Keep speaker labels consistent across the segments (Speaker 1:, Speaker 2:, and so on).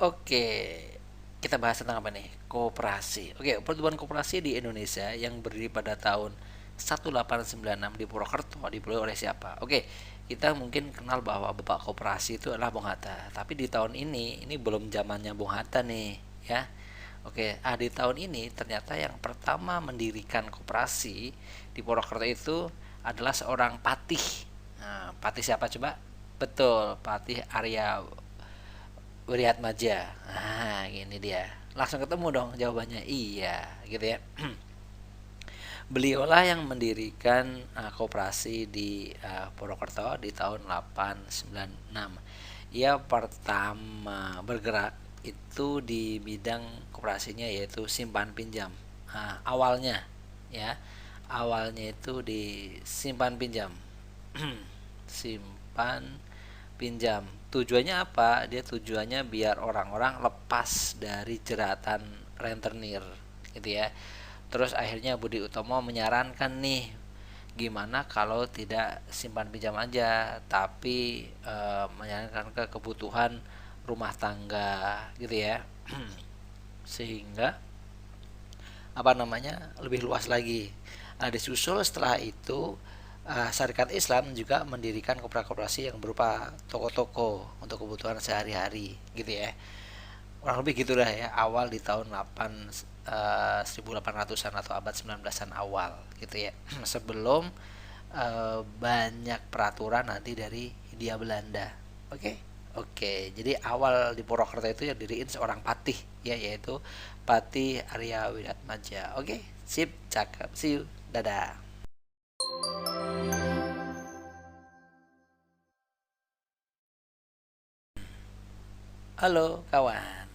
Speaker 1: Oke, kita bahas tentang apa nih? Koperasi. Oke, pertumbuhan koperasi di Indonesia yang berdiri pada tahun 1896 di Purwokerto dimulai oleh siapa? Oke, kita mungkin kenal bahwa bapak koperasi itu adalah Bung Hatta. Tapi di tahun ini belum zamannya Bung Hatta nih, ya. Oke, di tahun ini ternyata yang pertama mendirikan koperasi di Purwokerto itu adalah seorang patih. Nah, patih siapa coba? Betul, Patih Arya Wiriatmaja. Nah, gini dia. Langsung ketemu dong jawabannya. Iya, gitu ya. Beliaulah yang mendirikan koperasi di Purwokerto di tahun 896. Ia pertama bergerak itu di bidang koperasinya yaitu simpan pinjam. Awalnya ya, awalnya itu di simpan pinjam. Simpan pinjam. Tujuannya apa? Dia tujuannya biar orang-orang lepas dari jeratan rentenir, gitu ya. Terus akhirnya Budi Utomo menyarankan nih, gimana kalau tidak simpan pinjam aja, tapi menyarankan ke kebutuhan rumah tangga, gitu ya. Sehingga apa namanya lebih luas lagi. Disusul setelah itu Syarikat Islam juga mendirikan koperasi yang berupa toko-toko untuk kebutuhan sehari-hari gitu ya. Kurang lebih gitulah ya, awal di tahun 1800-an atau abad 19-an awal gitu ya. Sebelum banyak peraturan nanti dari Hindia Belanda. Oke. Oke, jadi awal di Purwokerto itu yang diriin seorang patih ya, yaitu Patih Arya Wiratmaja. Oke, sip, cakep. See you. Dadah. Halo kawan.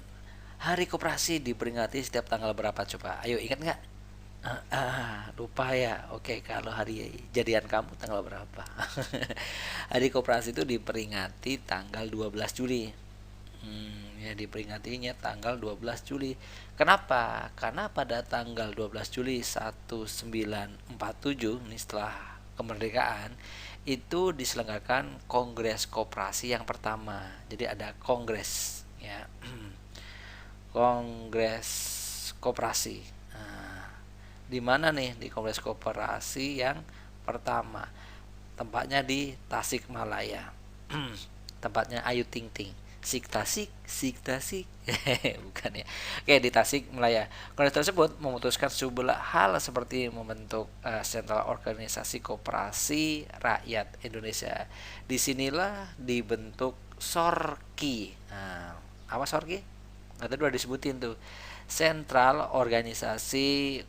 Speaker 1: Hari Koperasi diperingati setiap tanggal berapa coba? Ayo ingat nggak? Lupa ya. Oke, kalau hari jadian kamu tanggal berapa? Hari Koperasi itu diperingati tanggal 12 Juli. Ya diperingatinya tanggal 12 Juli. Kenapa? Karena pada tanggal 12 Juli 1947, ini setelah kemerdekaan, itu diselenggarakan Kongres Koperasi yang pertama. Jadi ada kongres ya. Kongres Koperasi. Nah, di mana nih di Kongres Koperasi yang pertama? Tempatnya di Tasikmalaya. Tempatnya Ayu Ting Ting. Sik Tasik, Sik Tasik. Bukan ya. Oke, di Tasikmalaya. Kongres tersebut memutuskan sejumlah hal seperti membentuk Sentral Organisasi Koperasi Rakyat Indonesia. Disinilah dibentuk Sorki. Nah, apa Sorki? Nah, tadi udah disebutin tuh. Sentral Organisasi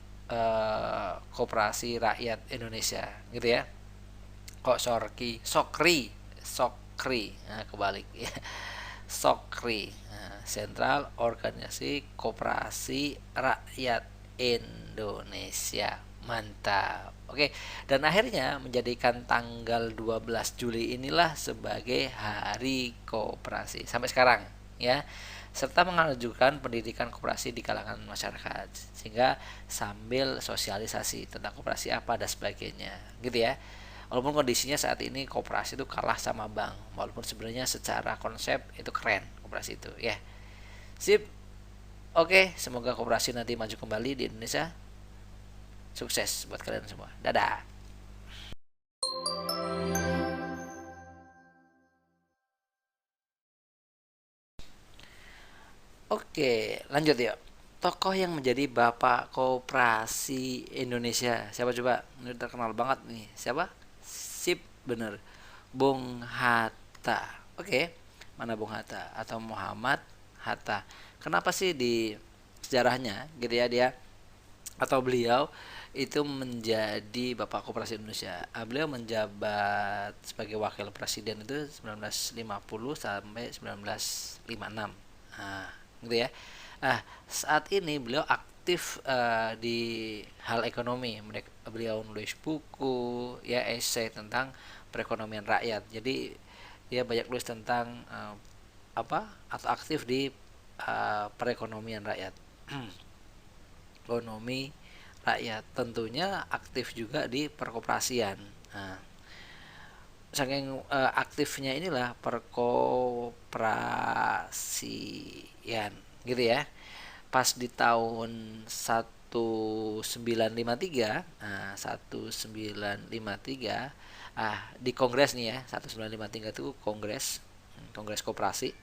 Speaker 1: Koperasi Rakyat Indonesia, gitu ya. Kok Sorki? Sokri, nah, kebalik ya. Sokri, nah, Sentral Organisasi Koperasi Rakyat Indonesia. Mantap. Oke, dan akhirnya menjadikan tanggal 12 Juli inilah sebagai Hari Koperasi sampai sekarang ya, serta mengajukan pendidikan koperasi di kalangan masyarakat sehingga sambil sosialisasi tentang koperasi apa dan sebagainya gitu ya. Walaupun kondisinya saat ini koperasi itu kalah sama bank, walaupun sebenarnya secara konsep itu keren koperasi itu ya. Sip. Oke, semoga koperasi nanti maju kembali di Indonesia. Sukses buat kalian semua. Dadah. Oke, lanjut ya. Tokoh yang menjadi bapak koperasi Indonesia siapa coba? Ini terkenal banget nih. Siapa? Sip, bener. Bung Hatta. Oke, mana Bung Hatta atau Muhammad Hatta? Kenapa sih di sejarahnya gitu ya dia atau beliau itu menjadi bapak koperasi Indonesia? Beliau menjabat sebagai wakil presiden itu 1950 sampai 1956. Nah, gitu ya. Saat ini beliau aktif di hal ekonomi. Beliau nulis buku, ya esai tentang perekonomian rakyat. Jadi dia banyak nulis tentang apa atau aktif di perekonomian rakyat. Ekonomi rakyat tentunya aktif juga di perkoperasian. Nah, saking aktifnya inilah perkoperasian gitu ya. Pas di tahun 1953, nah 1953, di kongres nih ya, 1953 itu kongres, kongres koperasi.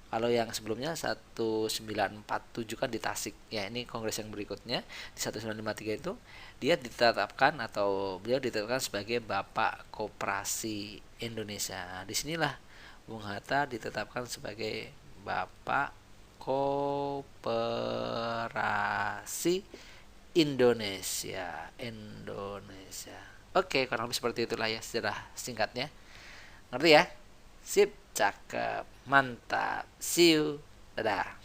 Speaker 1: Kalau yang sebelumnya 1947 kan di Tasik. Ya, ini kongres yang berikutnya di 1953 itu dia ditetapkan atau beliau ditetapkan sebagai Bapak Koperasi Indonesia. Disinilah Bung Hatta ditetapkan sebagai Bapak Koperasi Indonesia. Indonesia. Oke, kurang lebih seperti itulah ya sejarah singkatnya. Ngerti ya? Sip, cakep, mantap. See you. Dadah.